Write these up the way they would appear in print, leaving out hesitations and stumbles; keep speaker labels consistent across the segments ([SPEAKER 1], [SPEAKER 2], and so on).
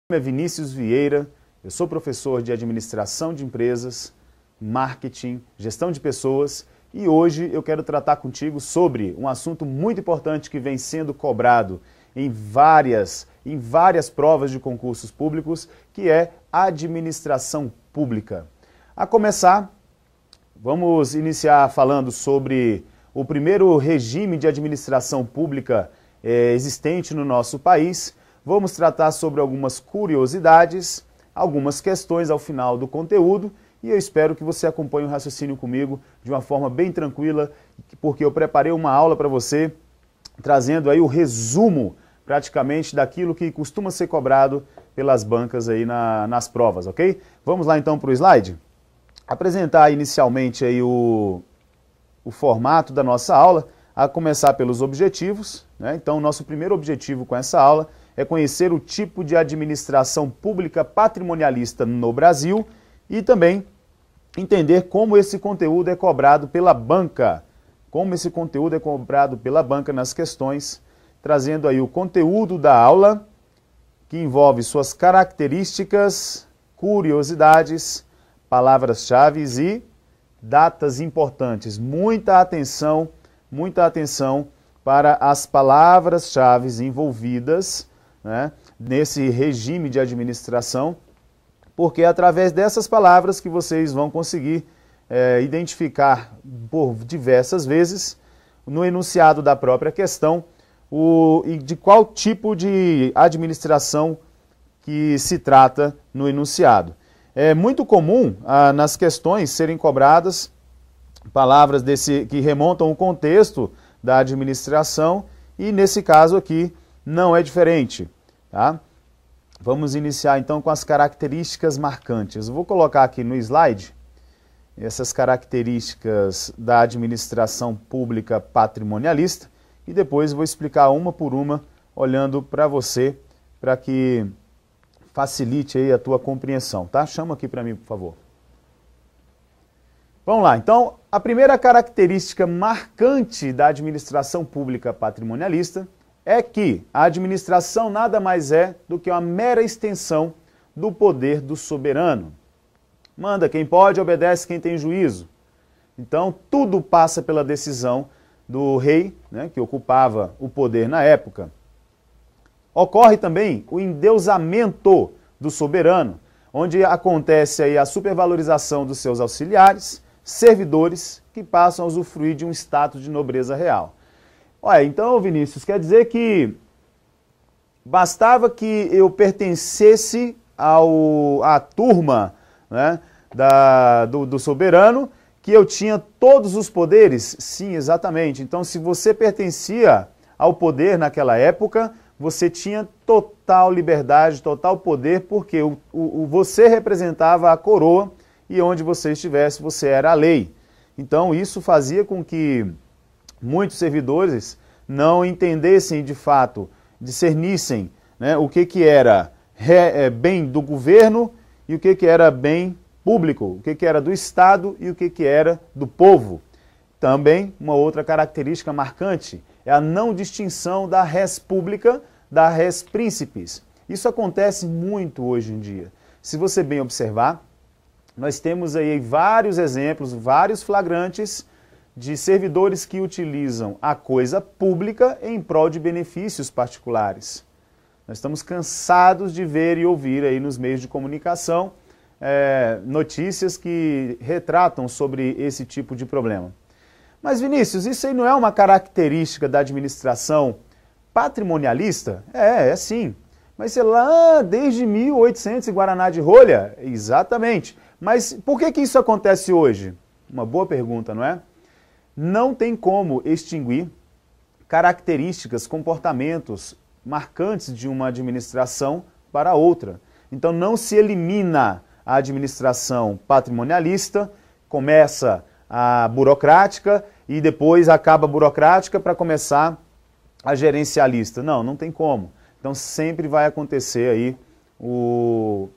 [SPEAKER 1] Meu nome é Vinícius Vieira, eu sou professor de Administração de Empresas, Marketing, Gestão de Pessoas e hoje eu quero tratar contigo sobre um assunto muito importante que vem sendo cobrado em várias provas de concursos públicos, que é a administração pública. A começar, vamos iniciar falando sobre o primeiro regime de administração pública existente no nosso país. Vamos tratar sobre algumas curiosidades, algumas questões ao final do conteúdo e eu espero que você acompanhe o raciocínio comigo de uma forma bem tranquila, porque eu preparei uma aula para você, trazendo aí o resumo praticamente daquilo que costuma ser cobrado pelas bancas aí nas provas, ok? Vamos lá então para o slide? Apresentar inicialmente aí o formato da nossa aula, a começar pelos objetivos, né? Então, nosso primeiro objetivo com essa aula é conhecer o tipo de administração pública patrimonialista no Brasil e também entender como esse conteúdo é cobrado pela banca, nas questões, trazendo aí o conteúdo da aula, que envolve suas características, curiosidades, palavras-chave e datas importantes. Muita atenção para as palavras-chave envolvidas, né, nesse regime de administração, porque é através dessas palavras que vocês vão conseguir identificar por diversas vezes no enunciado da própria questão de qual tipo de administração que se trata no enunciado. É muito comum nas questões serem cobradas palavras que remontam o contexto da administração e nesse caso aqui não é diferente. Tá? Vamos iniciar então com as características marcantes. Eu vou colocar aqui no slide essas características da administração pública patrimonialista e depois vou explicar uma por uma, olhando para você, para que facilite aí a tua compreensão. Tá? Chama aqui para mim, por favor. Vamos lá, então, a primeira característica marcante da administração pública patrimonialista é que a administração nada mais é do que uma mera extensão do poder do soberano. Manda quem pode, obedece quem tem juízo. Então, tudo passa pela decisão do rei, né, que ocupava o poder na época. Ocorre também o endeusamento do soberano, onde acontece aí a supervalorização dos seus auxiliares, servidores que passam a usufruir de um status de nobreza real. Olha, então, Vinícius, quer dizer que bastava que eu pertencesse à turma, né, do soberano, que eu tinha todos os poderes? Sim, exatamente. Então, se você pertencia ao poder naquela época, você tinha total liberdade, total poder, porque você representava a coroa e onde você estivesse, você era a lei. Então, isso fazia com que muitos servidores não entendessem de fato, discernissem, né, o que era bem do governo e o que era bem público, o que era do Estado e o que era do povo. Também, uma outra característica marcante é a não distinção da res pública da res príncipes. Isso acontece muito hoje em dia. Se você bem observar, nós temos aí vários exemplos, vários flagrantes de servidores que utilizam a coisa pública em prol de benefícios particulares. Nós estamos cansados de ver e ouvir aí nos meios de comunicação notícias que retratam sobre esse tipo de problema. Mas, Vinícius, isso aí não é uma característica da administração patrimonialista? É sim. Mas sei lá, desde 1800 e Guaraná de rolha? Exatamente. Mas por que isso acontece hoje? Uma boa pergunta, não é? Não tem como extinguir características, comportamentos marcantes de uma administração para outra. Então não se elimina a administração patrimonialista, começa a burocrática e depois acaba a burocrática para começar a gerencialista. Não tem como. Então sempre vai acontecer aí o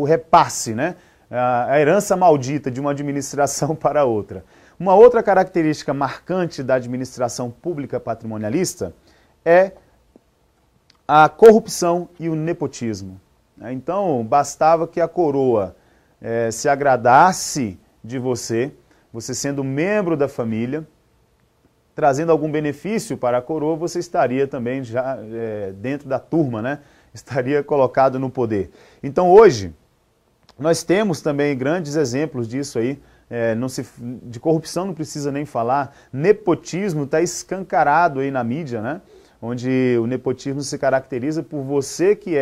[SPEAKER 1] repasse, né? A herança maldita de uma administração para outra. Uma outra característica marcante da administração pública patrimonialista é a corrupção e o nepotismo. Então, bastava que a coroa se agradasse de você, você sendo membro da família, trazendo algum benefício para a coroa, você estaria também já dentro da turma, né? Estaria colocado no poder. Então hoje, nós temos também grandes exemplos disso aí, de corrupção não precisa nem falar, nepotismo está escancarado aí na mídia, né? Onde o nepotismo se caracteriza por você que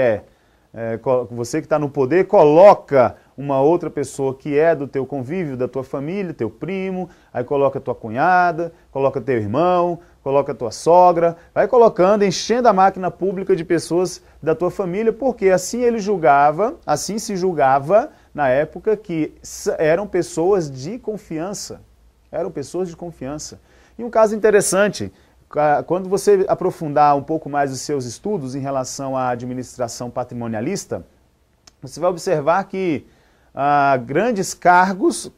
[SPEAKER 1] você que está no poder, coloca uma outra pessoa que é do teu convívio, da tua família, teu primo, aí coloca tua cunhada, coloca teu irmão, coloca tua sogra, vai colocando, enchendo a máquina pública de pessoas da tua família, porque assim assim se julgava na época que eram pessoas de confiança. Eram pessoas de confiança. E um caso interessante, quando você aprofundar um pouco mais os seus estudos em relação à administração patrimonialista, você vai observar que grandes cargos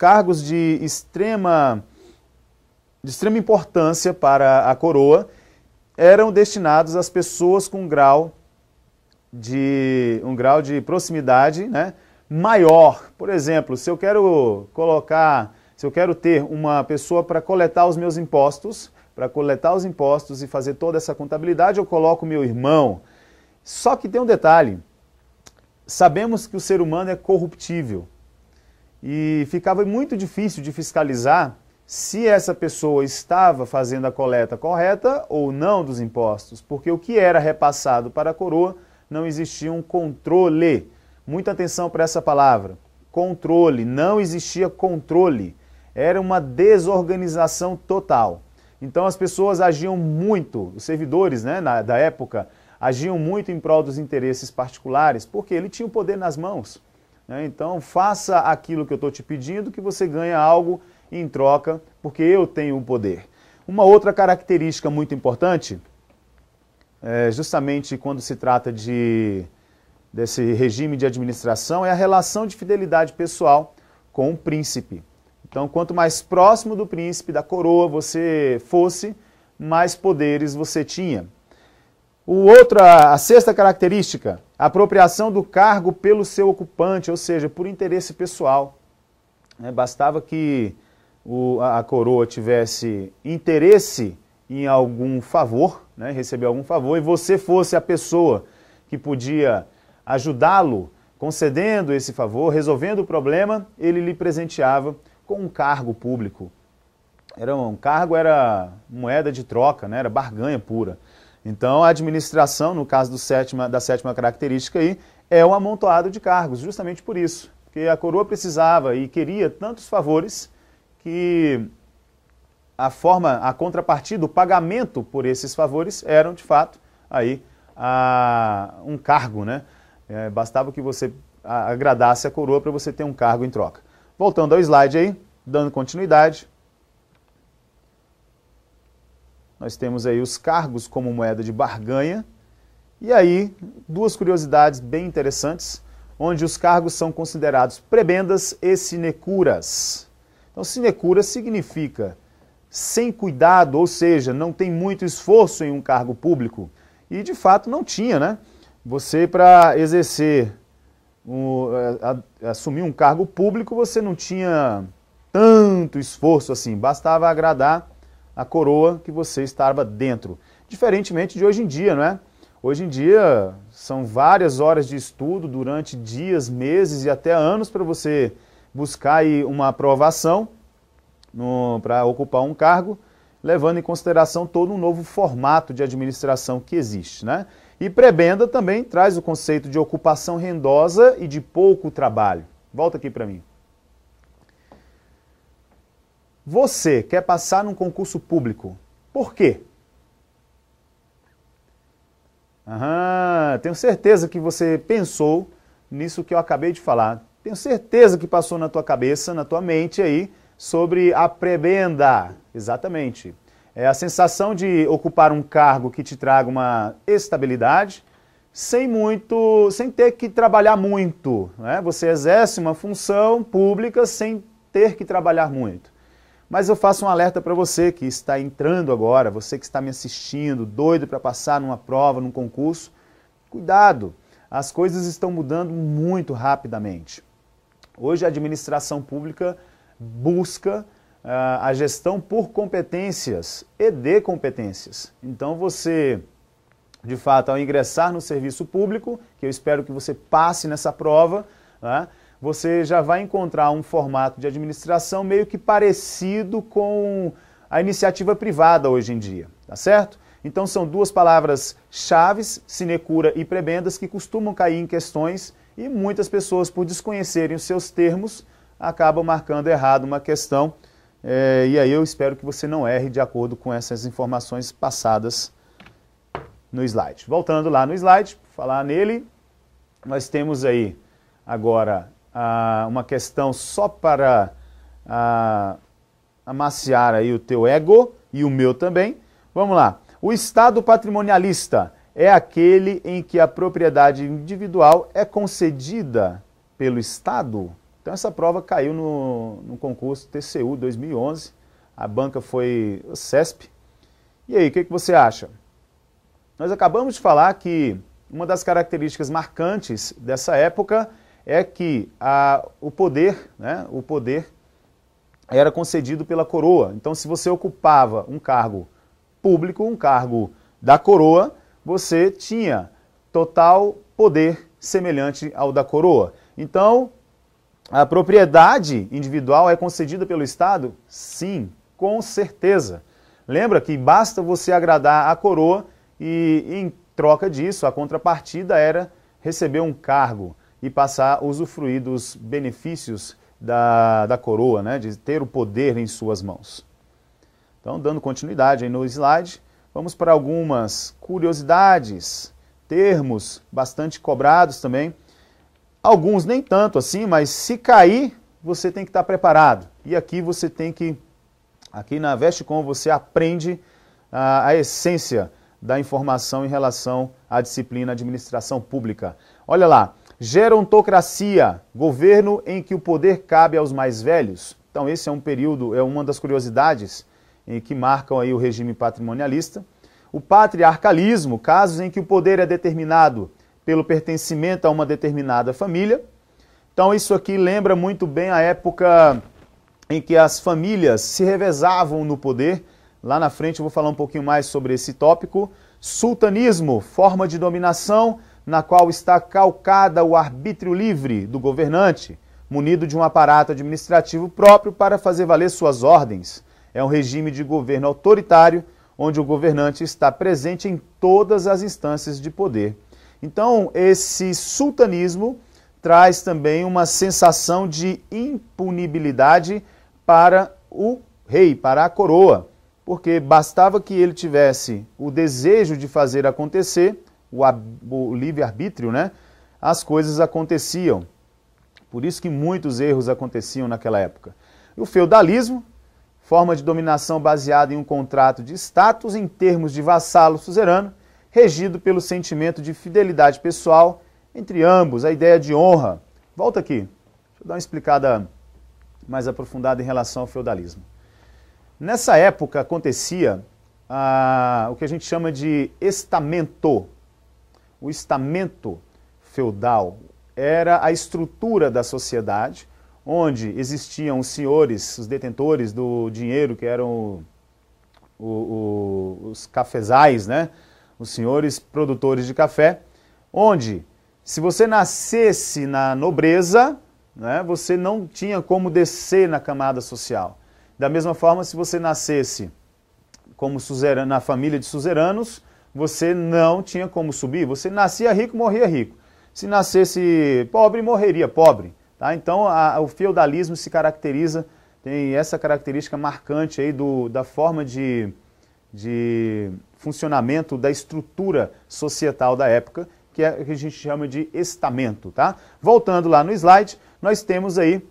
[SPEAKER 1] de extrema importância para a coroa, eram destinados às pessoas com um grau de proximidade, né, maior. Por exemplo, se eu quero ter uma pessoa para coletar os meus impostos, e fazer toda essa contabilidade, eu coloco meu irmão. Só que tem um detalhe, sabemos que o ser humano é corruptível e ficava muito difícil de fiscalizar se essa pessoa estava fazendo a coleta correta ou não dos impostos, porque o que era repassado para a coroa não existia um controle. Muita atenção para essa palavra, controle, não existia controle, era uma desorganização total. Então as pessoas agiam muito, os servidores, né, da época, agiam muito em prol dos interesses particulares, porque ele tinha o poder nas mãos. Né? Então faça aquilo que eu estou te pedindo, que você ganha algo em troca, porque eu tenho o poder. Uma outra característica muito importante, justamente quando se trata desse regime de administração, é a relação de fidelidade pessoal com o príncipe. Então, quanto mais próximo do príncipe, da coroa você fosse, mais poderes você tinha. A sexta característica, a apropriação do cargo pelo seu ocupante, ou seja, por interesse pessoal. Bastava que a coroa tivesse interesse em algum favor, né, receber algum favor, e você fosse a pessoa que podia ajudá-lo, concedendo esse favor, resolvendo o problema, ele lhe presenteava com um cargo público. Um cargo era moeda de troca, né? Era barganha pura. Então a administração, no caso da sétima característica aí, é um amontoado de cargos, justamente por isso. Porque a coroa precisava e queria tantos favores que a contrapartida, o pagamento por esses favores eram de fato aí um cargo, né? Bastava que você agradasse a coroa para você ter um cargo em troca. Voltando ao slide aí, dando continuidade, nós temos aí os cargos como moeda de barganha, e aí duas curiosidades bem interessantes, onde os cargos são considerados prebendas e sinecuras. Então, sinecura significa sem cuidado, ou seja, não tem muito esforço em um cargo público, e de fato não tinha, né? Você, para exercer assumir um cargo público, você não tinha tanto esforço assim, bastava agradar a coroa que você estava dentro. Diferentemente de hoje em dia, não é? Hoje em dia são várias horas de estudo durante dias, meses e até anos para você buscar aí uma aprovação para ocupar um cargo, levando em consideração todo um novo formato de administração que existe, né? E prebenda também traz o conceito de ocupação rendosa e de pouco trabalho. Volta aqui para mim. Você quer passar num concurso público. Por quê? Tenho certeza que você pensou nisso que eu acabei de falar. Tenho certeza que passou na tua cabeça, na tua mente aí, sobre a prebenda. Exatamente. É a sensação de ocupar um cargo que te traga uma estabilidade, sem ter que trabalhar muito, né? Você exerce uma função pública sem ter que trabalhar muito. Mas eu faço um alerta para você que está entrando agora, você que está me assistindo, doido para passar numa prova, num concurso, Cuidado, as coisas estão mudando muito rapidamente. Hoje a administração pública busca a gestão por competências e de competências. Então você, de fato, ao ingressar no serviço público, que eu espero que você passe nessa prova, né, você já vai encontrar um formato de administração meio que parecido com a iniciativa privada hoje em dia, tá certo? Então são duas palavras-chave, sinecura e prebendas, que costumam cair em questões e muitas pessoas, por desconhecerem os seus termos, acabam marcando errado uma questão. E aí eu espero que você não erre de acordo com essas informações passadas no slide. Voltando lá no slide, falar nele, nós temos aí agora uma questão só para amaciar aí o teu ego e o meu também. Vamos lá. O estado patrimonialista é aquele em que a propriedade individual é concedida pelo Estado? Então essa prova caiu no concurso TCU 2011, a banca foi o CESP. E aí, o que você acha? Nós acabamos de falar que uma das características marcantes dessa época é que o poder era concedido pela coroa. Então se você ocupava um cargo público, um cargo da coroa, você tinha total poder semelhante ao da coroa. Então, a propriedade individual é concedida pelo Estado? Sim, com certeza. Lembra que basta você agradar a coroa e, em troca disso, a contrapartida era receber um cargo e passar a usufruir dos benefícios da coroa, né, de ter o poder em suas mãos. Então, dando continuidade aí no slide, vamos para algumas curiosidades, termos bastante cobrados também. Alguns nem tanto assim, mas se cair, você tem que estar preparado. E aqui você tem que, aqui na Vestcom você aprende a essência da informação em relação à disciplina Administração Pública. Olha lá, gerontocracia, governo em que o poder cabe aos mais velhos. Então esse é um período, é uma das curiosidades que marcam aí o regime patrimonialista. O patriarcalismo, casos em que o poder é determinado pelo pertencimento a uma determinada família. Então isso aqui lembra muito bem a época em que as famílias se revezavam no poder. Lá na frente eu vou falar um pouquinho mais sobre esse tópico. Sultanismo, forma de dominação na qual está calcada o arbítrio livre do governante, munido de um aparato administrativo próprio para fazer valer suas ordens. É um regime de governo autoritário, onde o governante está presente em todas as instâncias de poder. Então, esse sultanismo traz também uma sensação de impunibilidade para o rei, para a coroa, porque bastava que ele tivesse o desejo de fazer acontecer, o livre-arbítrio, né? As coisas aconteciam. Por isso que muitos erros aconteciam naquela época. E o feudalismo, forma de dominação baseada em um contrato de status em termos de vassalo suzerano, regido pelo sentimento de fidelidade pessoal entre ambos, a ideia de honra. Volta aqui, deixa eu dar uma explicada mais aprofundada em relação ao feudalismo. Nessa época acontecia o que a gente chama de estamento. O estamento feudal era a estrutura da sociedade, onde existiam os senhores, os detentores do dinheiro, que eram os cafezais, né? Os senhores produtores de café, onde, se você nascesse na nobreza, né, você não tinha como descer na camada social. Da mesma forma, se você nascesse como suzerano, na família de suzeranos, você não tinha como subir. Você nascia rico, morria rico. Se nascesse pobre, morreria pobre. Tá? Então, o feudalismo se caracteriza, tem essa característica marcante aí da forma de funcionamento da estrutura societal da época, que é o que a gente chama de estamento. Tá? Voltando lá no slide, nós temos aí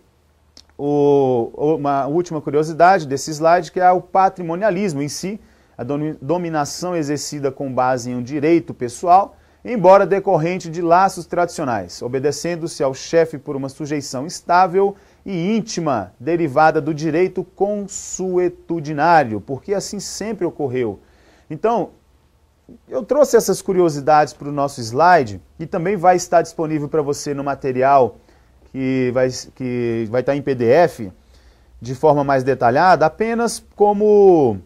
[SPEAKER 1] uma última curiosidade desse slide, que é o patrimonialismo em si, a dominação exercida com base em um direito pessoal, embora decorrente de laços tradicionais, obedecendo-se ao chefe por uma sujeição estável e íntima, derivada do direito consuetudinário, porque assim sempre ocorreu. Então, eu trouxe essas curiosidades para o nosso slide e também vai estar disponível para você no material que vai estar em PDF de forma mais detalhada, apenas como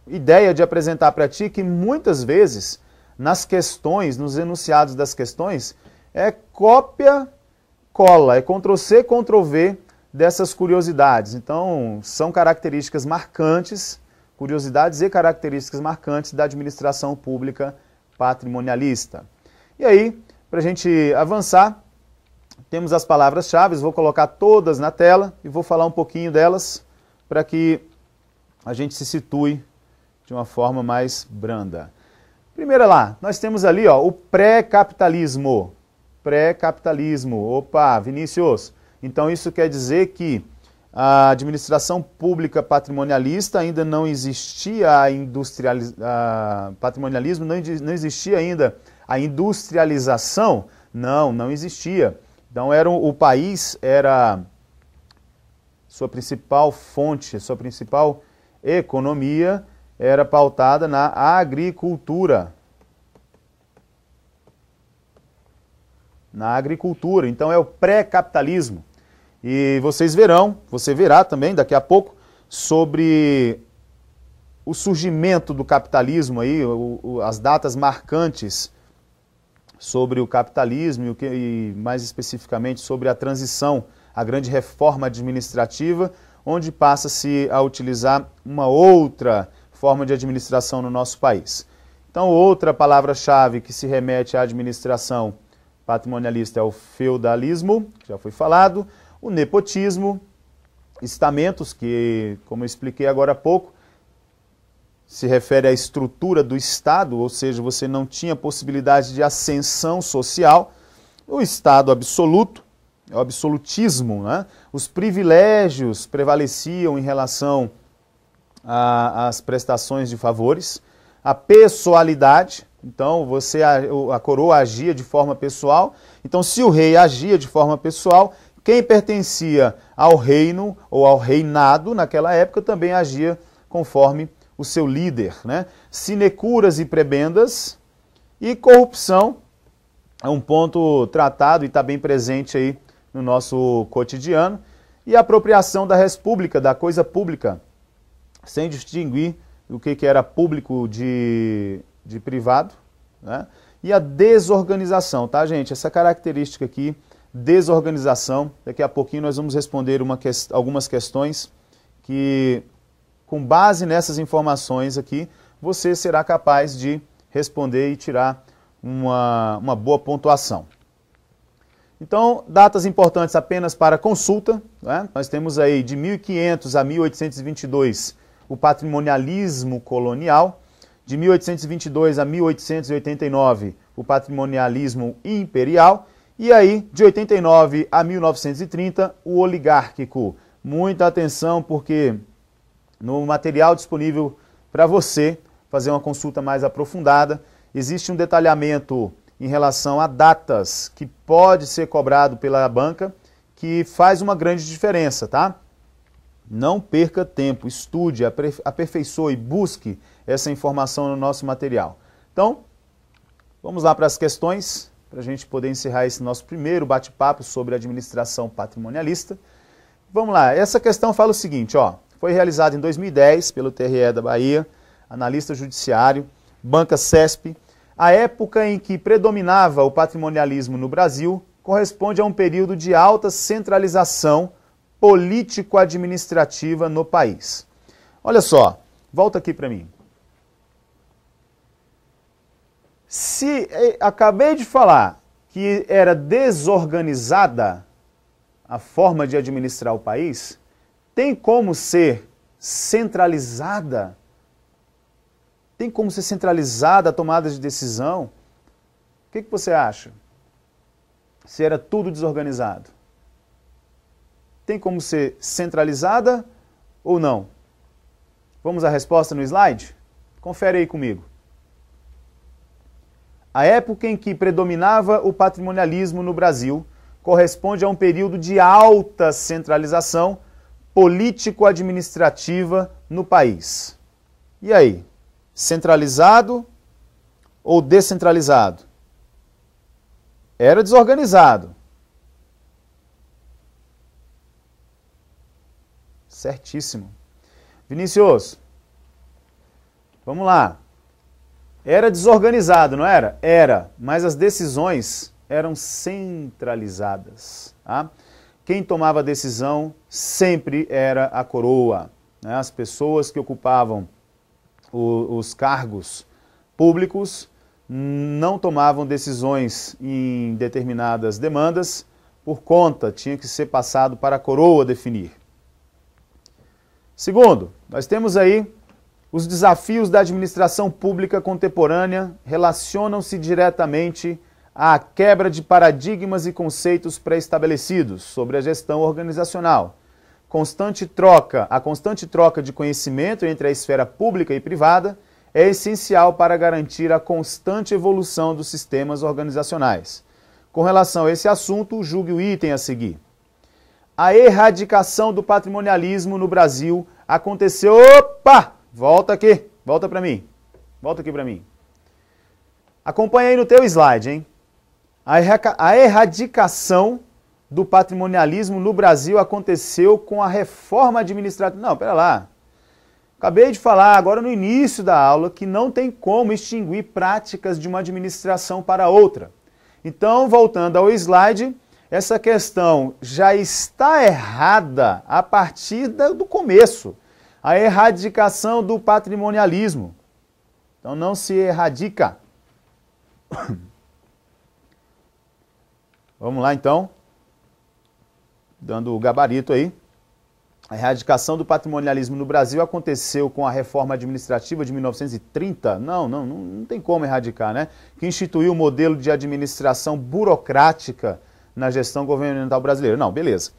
[SPEAKER 1] ideia de apresentar para ti que muitas vezes nas questões, nos enunciados das questões, é cópia-cola, é Ctrl-C, Ctrl-V dessas curiosidades. Então, são características marcantes, curiosidades e características marcantes da administração pública patrimonialista. E aí, para a gente avançar, temos as palavras-chave, vou colocar todas na tela e vou falar um pouquinho delas para que a gente se situe de uma forma mais branda. Primeira lá, nós temos ali ó, o pré-capitalismo. Pré-capitalismo. Opa, Vinícius. Então isso quer dizer que a administração pública patrimonialista ainda não existia patrimonialismo, não existia ainda a industrialização? Não existia. Então o país era sua principal fonte, sua principal economia era pautada na agricultura. Na agricultura. Então é o pré-capitalismo. E você verá também daqui a pouco sobre o surgimento do capitalismo aí, as datas marcantes sobre o capitalismo e mais especificamente sobre a transição, a grande reforma administrativa, onde passa-se a utilizar uma outra forma de administração no nosso país. Então, outra palavra-chave que se remete à administração patrimonialista é o feudalismo, que já foi falado, o nepotismo, estamentos, que, como eu expliquei agora há pouco, se refere à estrutura do Estado, ou seja, você não tinha possibilidade de ascensão social, o Estado absoluto, o absolutismo, né? Os privilégios prevaleciam em relação às prestações de favores, a pessoalidade, então a coroa agia de forma pessoal, então se o rei agia de forma pessoal, quem pertencia ao reino ou ao reinado naquela época também agia conforme o seu líder, né? Sinecuras e prebendas e corrupção é um ponto tratado e está bem presente aí no nosso cotidiano, e a apropriação da res pública, da coisa pública, sem distinguir o que era público de privado, né? E a desorganização, tá, gente? Essa característica aqui, desorganização, daqui a pouquinho nós vamos responder algumas questões que, com base nessas informações aqui, você será capaz de responder e tirar uma boa pontuação. Então, datas importantes apenas para consulta, né? Nós temos aí de 1500 a 1822 o patrimonialismo colonial, de 1822 a 1889 o patrimonialismo imperial, e aí de 89 a 1930 o oligárquico. Muita atenção porque no material disponível para você fazer uma consulta mais aprofundada, existe um detalhamento em relação a datas que pode ser cobrado pela banca, que faz uma grande diferença, tá? Não perca tempo, estude, aperfeiçoe, busque essa informação no nosso material. Então, vamos lá para as questões, para a gente poder encerrar esse nosso primeiro bate-papo sobre administração patrimonialista. Vamos lá, essa questão fala o seguinte, ó, foi realizada em 2010 pelo TRE da Bahia, analista judiciário, banca CESP. A época em que predominava o patrimonialismo no Brasil corresponde a um período de alta centralização político-administrativa no país. Olha só, volta aqui para mim. Se acabei de falar que era desorganizada a forma de administrar o país, tem como ser centralizada? Tem como ser centralizada a tomada de decisão? O que você acha? Se era tudo desorganizado. Tem como ser centralizada ou não? Vamos à resposta no slide? Confere aí comigo. A época em que predominava o patrimonialismo no Brasil corresponde a um período de alta centralização político-administrativa no país. E aí? Centralizado ou descentralizado? Era desorganizado. Certíssimo. Vinícius, vamos lá. Era desorganizado, não era? Era, mas as decisões eram centralizadas. Tá? Quem tomava a decisão sempre era a coroa. Né? As pessoas que ocupavam os cargos públicos não tomavam decisões em determinadas demandas por conta, tinha que ser passado para a coroa definir. Segundo, nós temos aí os desafios da administração pública contemporânea relacionam-se diretamente à quebra de paradigmas e conceitos pré-estabelecidos sobre a gestão organizacional. A constante troca de conhecimento entre a esfera pública e privada é essencial para garantir a constante evolução dos sistemas organizacionais. Com relação a esse assunto, julgue o item a seguir. A erradicação do patrimonialismo no Brasil aconteceu... Opa! Volta aqui, volta para mim. Volta aqui para mim. Acompanha aí no teu slide, hein? A erradicação do patrimonialismo no Brasil aconteceu com a reforma administrativa... Não, pera lá. Acabei de falar agora no início da aula que não tem como extinguir práticas de uma administração para outra. Então, voltando ao slide, essa questão já está errada a partir do começo. A erradicação do patrimonialismo. Então não se erradica. Vamos lá então. Dando o gabarito aí. A erradicação do patrimonialismo no Brasil aconteceu com a reforma administrativa de 1930? Não tem como erradicar, né? Que instituiu o modelo de administração burocrática na gestão governamental brasileira. Não, beleza.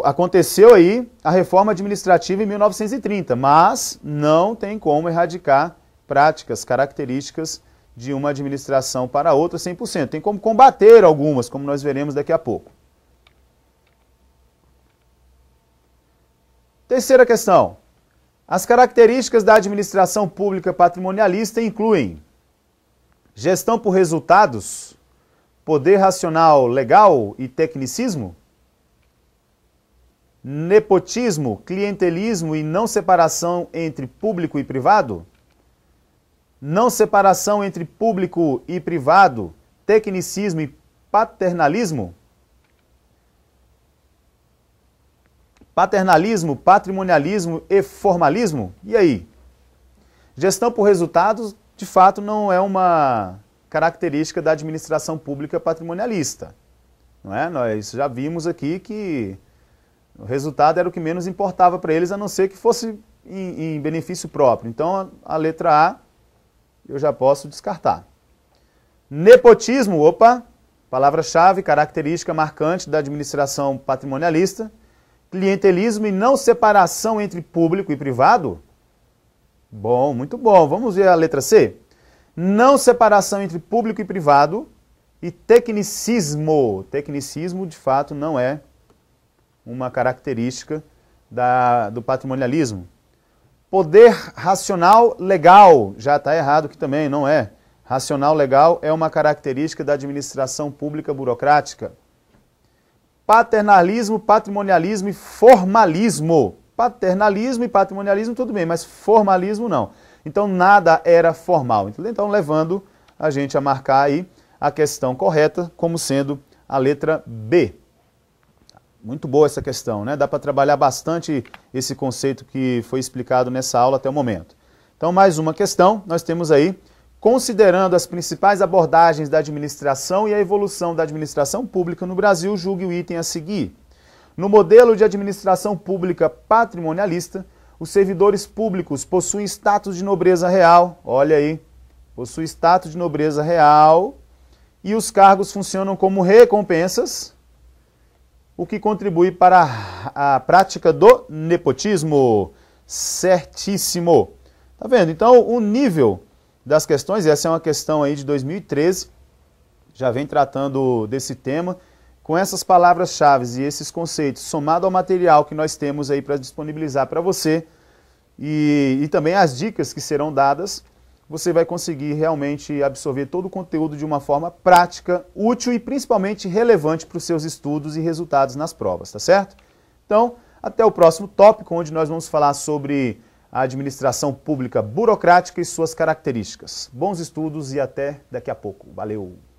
[SPEAKER 1] Aconteceu aí a reforma administrativa em 1930, mas não tem como erradicar práticas, características de uma administração para outra 100%. Tem como combater algumas, como nós veremos daqui a pouco. Terceira questão. As características da administração pública patrimonialista incluem gestão por resultados, poder racional legal e tecnicismo, nepotismo, clientelismo e não separação entre público e privado, não separação entre público e privado, tecnicismo e paternalismo, paternalismo, patrimonialismo e formalismo. E aí? Gestão por resultados, de fato, não é uma característica da administração pública patrimonialista. Não é? Nós já vimos aqui que o resultado era o que menos importava para eles, a não ser que fosse em benefício próprio. Então, a letra A eu já posso descartar. Nepotismo, opa, palavra-chave, característica marcante da administração patrimonialista. Clientelismo e não separação entre público e privado. Bom, muito bom. Vamos ver a letra C. Não separação entre público e privado. E tecnicismo. Tecnicismo, de fato, não é uma característica do patrimonialismo. Poder racional legal. Já está errado aqui também, não é. Racional legal é uma característica da administração pública burocrática. Paternalismo, patrimonialismo e formalismo. Paternalismo e patrimonialismo tudo bem, mas formalismo não. Então nada era formal. Então levando a gente a marcar aí a questão correta como sendo a letra B. Muito boa essa questão, né? Dá para trabalhar bastante esse conceito que foi explicado nessa aula até o momento. Então mais uma questão, nós temos aí, considerando as principais abordagens da administração e a evolução da administração pública no Brasil, julgue o item a seguir. No modelo de administração pública patrimonialista, os servidores públicos possuem status de nobreza real, olha aí, possui status de nobreza real, e os cargos funcionam como recompensas, o que contribui para a prática do nepotismo. Certíssimo. Tá vendo? Então, o nível das questões, essa é uma questão aí de 2013, já vem tratando desse tema, com essas palavras-chave e esses conceitos, somado ao material que nós temos aí para disponibilizar para você, e também as dicas que serão dadas, você vai conseguir realmente absorver todo o conteúdo de uma forma prática, útil e principalmente relevante para os seus estudos e resultados nas provas, tá certo? Então, até o próximo tópico, onde nós vamos falar sobre a administração pública burocrática e suas características. Bons estudos e até daqui a pouco. Valeu!